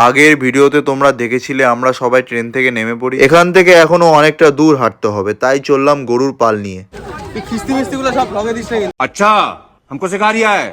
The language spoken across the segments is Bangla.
আগের ভিডিওতে তোমরা দেখেছিলে আমরা সবাই ট্রেন থেকে নেমে পড়ি। এখান থেকে এখনো অনেকটা দূর হাঁটতে হবে, তাই চললাম গরুর পাল নিয়ে। अच्छा हमको सिखा रिया है।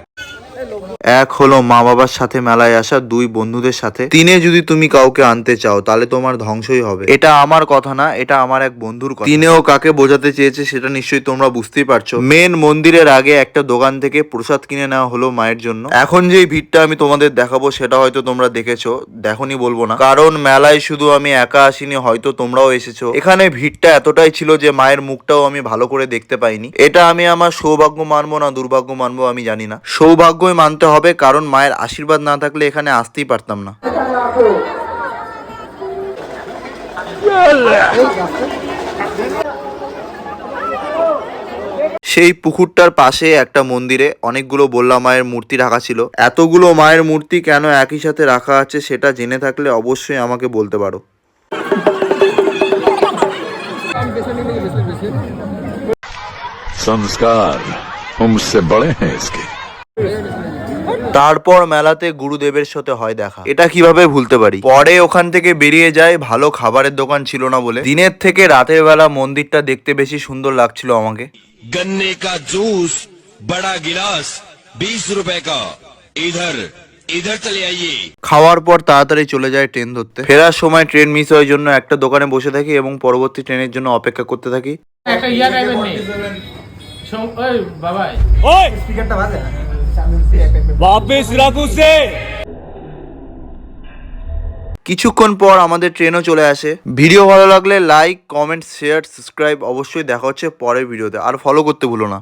এক হলো মা বাবার সাথে মেলায় আসা, দুই বন্ধুদের সাথে। তিনে যদি তুমি কাউকে আনতে চাও তাহলে তোমার ধ্বংসই হবে। এটা আমার কথা না, এটা আমার এক বন্ধুর কথা। তিনেও কাকে বোঝাতে চেয়েছে সেটা নিশ্চয়ই তোমরা বুঝতেই পারছো। মেন মন্দিরের আগে একটা দোকান থেকে প্রসাদ কিনে নেওয়া হলো মায়ের জন্য। এখন যেই ভিড়টা আমি তোমাদের দেখাবো সেটা হয়তো তোমরা দেখেছো, দেখোনি বলবো না, কারণ মেলায় শুধু আমি একা আসিনি, হয়তো তোমরাও এসেছো। এখানে ভিড়টা এতটাই ছিল যে মায়ের মুখটাও আমি ভালো করে দেখতে পাইনি। এটা আমি আমার সৌভাগ্য মানবো না দুর্ভাগ্য মানবো আমি জানি না, সৌভাগ্যই মানতে হবে, কারণ মায়ের আশীর্বাদ না থাকলে এখানে আসতেই পারতাম না। সেই পুকুরটার পাশে একটা মন্দিরে অনেকগুলো বললা মায়ের মূর্তি রাখা ছিল। এতগুলো মায়ের মূর্তি কেন একই সাথে রাখা আছে সেটা জেনে থাকলে অবশ্যই আমাকে বলতে পারো। संस्कार हमसे बड़े हैं इसके। তারপর মেলাতে গুরুদেবের সাথে হয় দেখা। এটা কিভাবে ভুলতে পারি। পরে ওখান থেকে বেরিয়ে যায়, ভালো খাবারের দোকান ছিল না বলে। দিনের থেকে রাতের বেলা মন্দিরটা দেখতে বেশি সুন্দর লাগছিল আমাকে। गन्ने का जूस बड़ा गिलास 20 रुपए का, इधर इधर चले आइए। খাওয়ার পর তাড়াতাড়ি চলে যায় ট্রেন ধরতে। ফেরার সময় ট্রেন মিস হওয়ার জন্য একটা দোকানে বসে থাকি এবং পরবর্তী ট্রেনের জন্য অপেক্ষা করতে থাকি। একটা ইয়া গাইবেন নি ওই বাবাই ओए वापस रख उसे। কিছুক্ষণ পর আমাদের ট্রেনও চলে আসে। ভিডিও ভালো লাগলে লাইক, কমেন্ট, শেয়ার, সাবস্ক্রাইব অবশ্যই। দেখা হচ্ছে পরের ভিডিওতে। আর ফলো করতে ভুলো না।